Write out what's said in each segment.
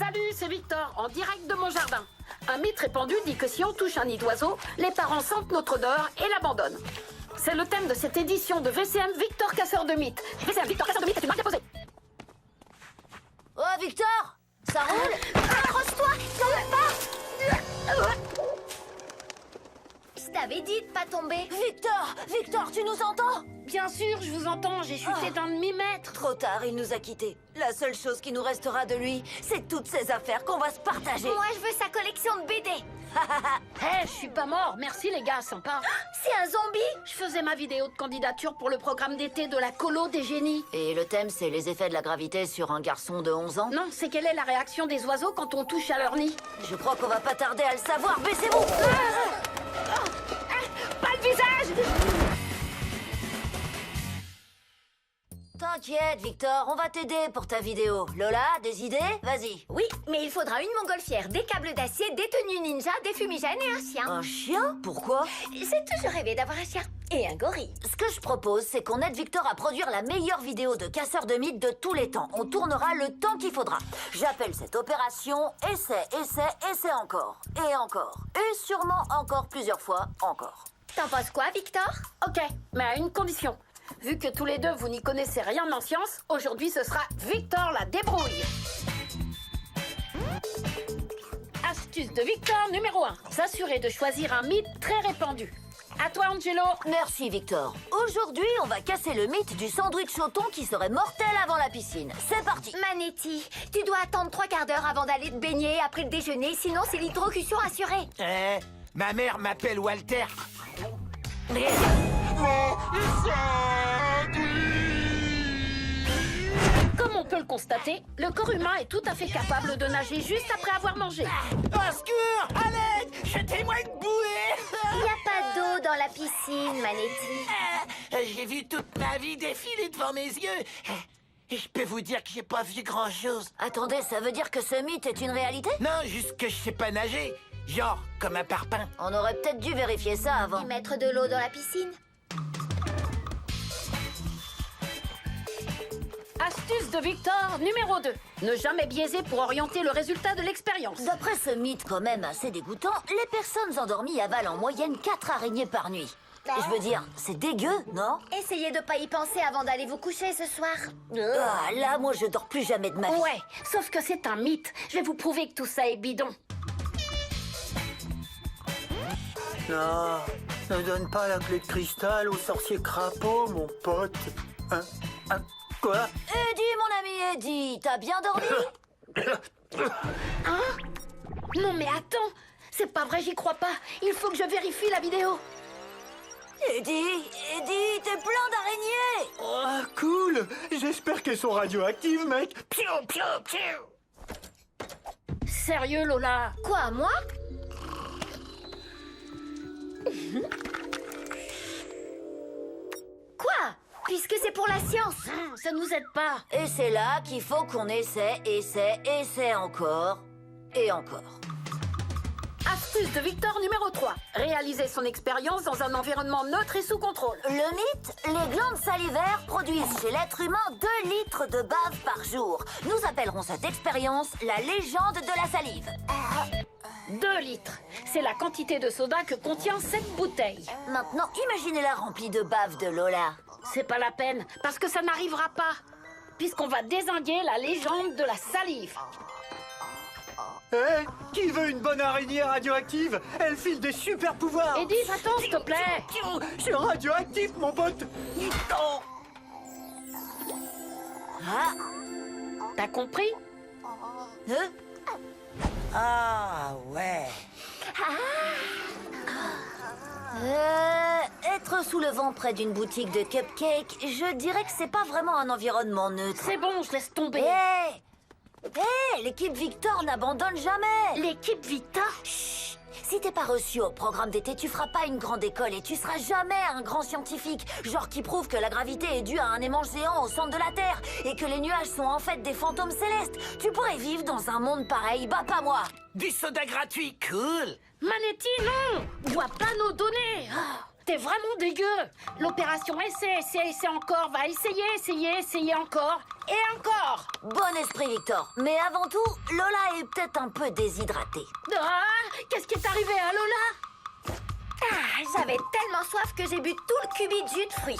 Salut, c'est Victor, en direct de mon jardin. Un mythe répandu dit que si on touche un nid d'oiseau, les parents sentent notre odeur et l'abandonnent. C'est le thème de cette édition de VCM Victor Casseur de mythes. VCM Victor Casseur de mythes est une marque déposée. Oh, Victor, ça roule? Accroche-toi, tombe pas. Je t'avais dit de pas tomber. Victor, tu nous entends? Bien sûr, je vous entends, j'ai chuté d'un demi-mètre. Trop tard, il nous a quittés. La seule chose qui nous restera de lui, c'est toutes ses affaires qu'on va se partager. Moi, je veux sa collection de BD. Hé, je suis pas mort, merci les gars, sympa. C'est un zombie. Je faisais ma vidéo de candidature pour le programme d'été de la colo des génies. Et le thème, c'est les effets de la gravité sur un garçon de 11 ans? Non, c'est quelle est la réaction des oiseaux quand on touche à leur nid. Je crois qu'on va pas tarder à le savoir. Baissez-vous! Pas le visage! T'inquiète, Victor, on va t'aider pour ta vidéo. Lola, des idées? Vas-y. Oui, mais il faudra une montgolfière, des câbles d'acier, des tenues ninja, des fumigènes et un chien. Un chien? Pourquoi? J'ai toujours rêvé d'avoir un chien. Et un gorille. Ce que je propose, c'est qu'on aide Victor à produire la meilleure vidéo de casseur de mythes de tous les temps. On tournera le temps qu'il faudra. J'appelle cette opération essai encore. Et encore. Et sûrement encore plusieurs fois encore. T'en penses quoi, Victor? Ok, mais à une condition. Vu que tous les deux vous n'y connaissez rien en science, aujourd'hui ce sera Victor la débrouille. Astuce de Victor numéro 1. S'assurer de choisir un mythe très répandu. À toi, Angelo. Merci, Victor. Aujourd'hui, on va casser le mythe du sandwich au thon qui serait mortel avant la piscine. C'est parti. Manetti, tu dois attendre 3/4 d'heure avant d'aller te baigner après le déjeuner, sinon c'est l'hydrocution assurée. Ma mère m'appelle Walter. Comme on peut le constater, le corps humain est tout à fait capable de nager juste après avoir mangé. Au secours! À l'aide! Jetez-moi une bouée! Il n'y a pas d'eau dans la piscine, Manetti. J'ai vu toute ma vie défiler devant mes yeux. Et je peux vous dire que j'ai pas vu grand-chose. Attendez, ça veut dire que ce mythe est une réalité? Non, juste que je sais pas nager. Genre, comme un parpaing. On aurait peut-être dû vérifier ça avant. Et mettre de l'eau dans la piscine. Astuce de Victor numéro 2. Ne jamais biaiser pour orienter le résultat de l'expérience. D'après ce mythe quand même assez dégoûtant, les personnes endormies avalent en moyenne 4 araignées par nuit. Je veux dire, c'est dégueu, non? Essayez de pas y penser avant d'aller vous coucher ce soir. Ah, là, moi, je dors plus jamais de ma vie. Ouais, sauf que c'est un mythe. Je vais vous prouver que tout ça est bidon. Non, ne donne pas la clé de cristal au sorcier crapaud, mon pote. Quoi? Eddie, mon ami Eddie, t'as bien dormi? Non mais attends, c'est pas vrai, j'y crois pas. Il faut que je vérifie la vidéo. Eddie, t'es plein d'araignées! Oh, cool! J'espère qu'elles sont radioactives, mec. Piou, piou, piou. Sérieux, Lola? Quoi, moi? Quoi? Puisque c'est pour la science. Ça nous aide pas. Et c'est là qu'il faut qu'on essaie encore et encore. Astuce de Victor numéro 3. Réaliser son expérience dans un environnement neutre et sous contrôle. Le mythe, les glandes salivaires produisent chez l'être humain 2 litres de bave par jour. Nous appellerons cette expérience la légende de la salive. 2 litres. C'est la quantité de soda que contient cette bouteille. Maintenant, imaginez-la remplie de bave de Lola. C'est pas la peine, parce que ça n'arrivera pas. Puisqu'on va dézinguer la légende de la salive. Hé, qui veut une bonne araignée radioactive? Elle file des super pouvoirs. Eddie, va-t'en, s'il te plaît. Je suis radioactif, mon pote. Oh. Ah, T'as compris? hein? Ah, ouais. Être sous le vent près d'une boutique de cupcakes, je dirais que c'est pas vraiment un environnement neutre. C'est bon, je laisse tomber. Hé, l'équipe Victor n'abandonne jamais. L'équipe Victor? Chut. Si t'es pas reçu au programme d'été, tu feras pas une grande école et tu seras jamais un grand scientifique, genre qui prouve que la gravité est due à un aimant géant au centre de la Terre et que les nuages sont en fait des fantômes célestes. Tu pourrais vivre dans un monde pareil, bah pas moi. Du soda gratuit, cool. Manetti, non! Dois pas nos données. t'es vraiment dégueu. L'opération essaie encore, va essayer encore et encore. Bon esprit, Victor. Mais avant tout, Lola est peut-être un peu déshydratée. Ah, qu'est-ce qui est arrivé à Lola? Ah, j'avais tellement soif que j'ai bu tout le cubi de jus de fruits.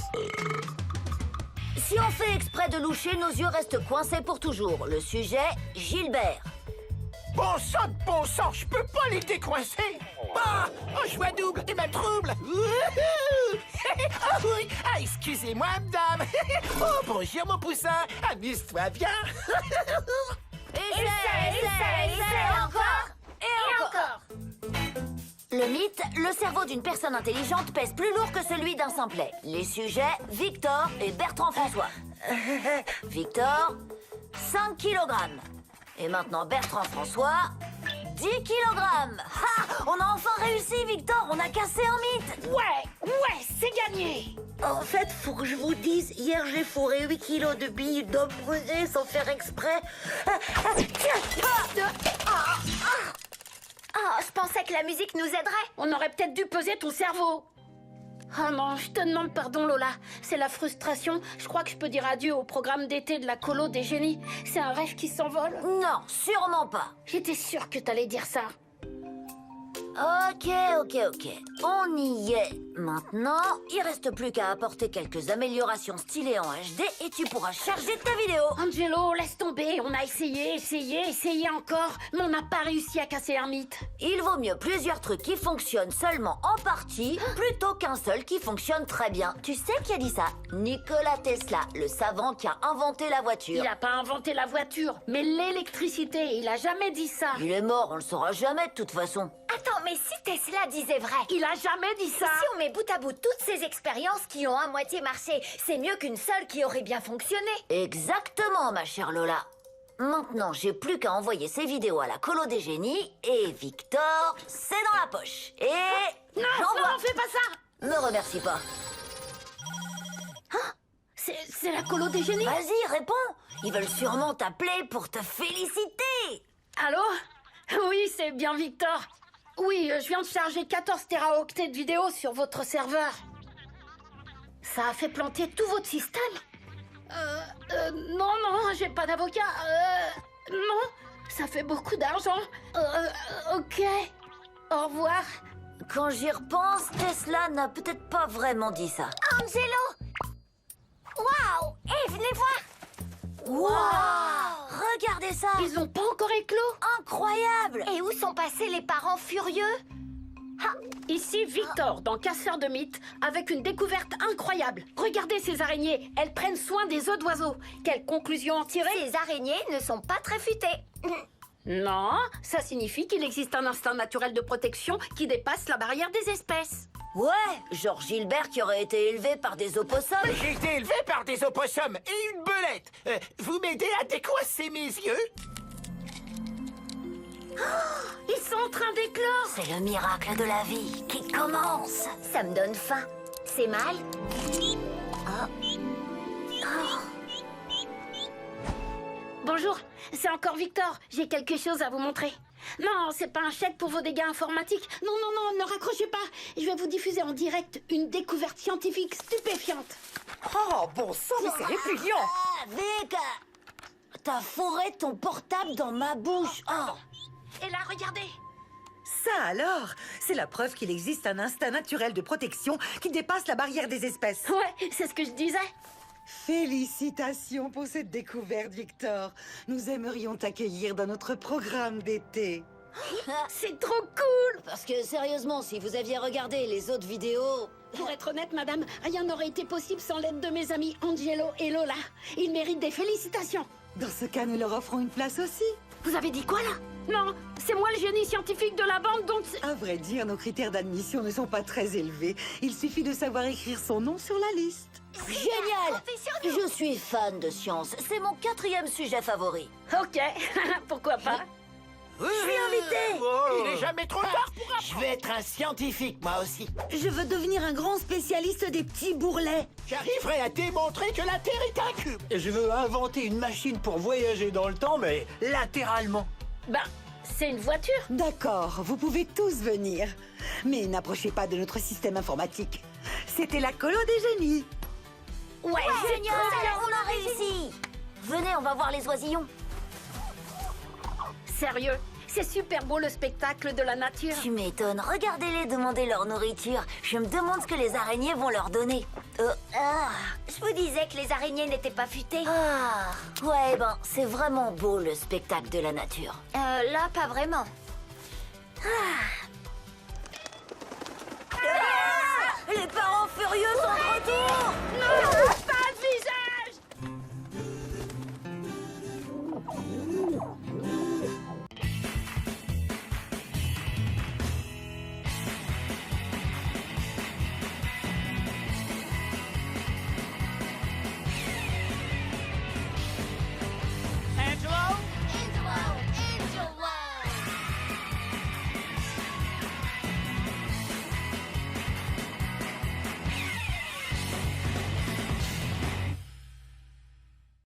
Si on fait exprès de loucher, nos yeux restent coincés pour toujours. Le sujet, Gilbert. Bon sang, je peux pas les décoincer. Ah, oh, joie double et ma trouble. Wouhou. Ah oui, ah, excusez-moi, madame. Oh, bonjour, mon poussin. Amuse-toi bien. Essaie, encore Et encore. Le mythe, le cerveau d'une personne intelligente pèse plus lourd que celui d'un simplet. Les sujets, Victor et Bertrand François. Victor, 5 kilogrammes. Et maintenant Bertrand François, 10 kilogrammes. Ha! On a enfin réussi, Victor. On a cassé un mythe. Ouais, c'est gagné. En fait, faut que je vous dise, hier j'ai fourré 8 kilos de billes d'homme brûlé sans faire exprès. Oh, je pensais que la musique nous aiderait. On aurait peut-être dû peser ton cerveau. Ah non, je te demande pardon, Lola. C'est la frustration. Je crois que je peux dire adieu au programme d'été de la colo des génies. C'est un rêve qui s'envole. Non, sûrement pas. J'étais sûre que t'allais dire ça. Ok. On y est. Maintenant, il reste plus qu'à apporter quelques améliorations stylées en HD et tu pourras charger ta vidéo. Angelo, laisse tomber. On a essayé encore, mais on n'a pas réussi à casser un mythe. Il vaut mieux plusieurs trucs qui fonctionnent seulement en partie plutôt qu'un seul qui fonctionne très bien. Tu sais qui a dit ça? Nikola Tesla, le savant qui a inventé la voiture. Il a pas inventé la voiture, mais l'électricité. Il a jamais dit ça. Il est mort, on le saura jamais de toute façon. Attends, mais si Tesla disait vrai, Il a jamais dit ça. si on met bout à bout toutes ces expériences qui ont à moitié marché, c'est mieux qu'une seule qui aurait bien fonctionné. Exactement, ma chère Lola. Maintenant, j'ai plus qu'à envoyer ces vidéos à la colo des génies et Victor, c'est dans la poche. Et j'envoie. Non, fais pas ça. Me remercie pas. C'est la colo des génies. Vas-y, réponds. Ils veulent sûrement t'appeler pour te féliciter. Allô? Oui, c'est bien Victor. Oui, je viens de charger 14 téraoctets de vidéos sur votre serveur. Ça a fait planter tout votre système? Non, j'ai pas d'avocat. Non, ça fait beaucoup d'argent. Ok. Au revoir. Quand j'y repense, Tesla n'a peut-être pas vraiment dit ça. Angelo! Waouh! Hé, venez voir! Wow! Regardez ça! Ils ont pas encore éclos? Incroyable! Et où sont passés les parents furieux? Ici Victor, dans Casseur de mythes, avec une découverte incroyable. Regardez ces araignées, elles prennent soin des œufs d'oiseaux. Quelle conclusion en tirer? Ces araignées ne sont pas très futées. Non, ça signifie qu'il existe un instinct naturel de protection qui dépasse la barrière des espèces. Ouais, genre Gilbert qui aurait été élevé par des opossums. J'ai été élevé par des opossums et une belette. Vous m'aidez à décoincer mes yeux? Ils sont en train d'éclore. C'est le miracle de la vie qui commence. Ça me donne faim. C'est mal? Bonjour, c'est encore Victor. J'ai quelque chose à vous montrer. Non, c'est pas un chèque pour vos dégâts informatiques. Non, ne raccrochez pas. Je vais vous diffuser en direct une découverte scientifique stupéfiante. Oh, bon sang, mais c'est répugnant. Ah, Vic! T'as fourré ton portable dans ma bouche. Oh. Et là, regardez. Ça alors, c'est la preuve qu'il existe un instinct naturel de protection qui dépasse la barrière des espèces. Ouais, c'est ce que je disais. Félicitations pour cette découverte, Victor. Nous aimerions t'accueillir dans notre programme d'été. C'est trop cool. Parce que sérieusement, si vous aviez regardé les autres vidéos... Pour être honnête, madame, rien n'aurait été possible sans l'aide de mes amis Angelo et Lola. Ils méritent des félicitations. Dans ce cas, nous leur offrons une place aussi. Vous avez dit quoi, là? Non, c'est moi le génie scientifique de la bande, donc... À vrai dire, nos critères d'admission ne sont pas très élevés. Il suffit de savoir écrire son nom sur la liste. Génial! Comptez sur nous. Je suis fan de science. C'est mon 4e sujet favori. Ok, pourquoi pas? Je suis invité. Il est jamais trop tard pour apprendre. Je vais être un scientifique, moi aussi. Je veux devenir un grand spécialiste des petits bourrelets. J'arriverai à démontrer que la Terre est un cube. Je veux inventer une machine pour voyager dans le temps, mais latéralement. Ben, c'est une voiture. D'accord, vous pouvez tous venir. Mais n'approchez pas de notre système informatique. C'était la colo des génies. Ouais, Génial, on a réussi. Venez, on va voir les oisillons. sérieux, c'est super beau le spectacle de la nature. Tu m'étonnes, regardez-les demander leur nourriture. Je me demande ce que les araignées vont leur donner. Je vous disais que les araignées n'étaient pas futées. Ouais, ben, c'est vraiment beau le spectacle de la nature. Là, pas vraiment. Les parents furieux sont de retour.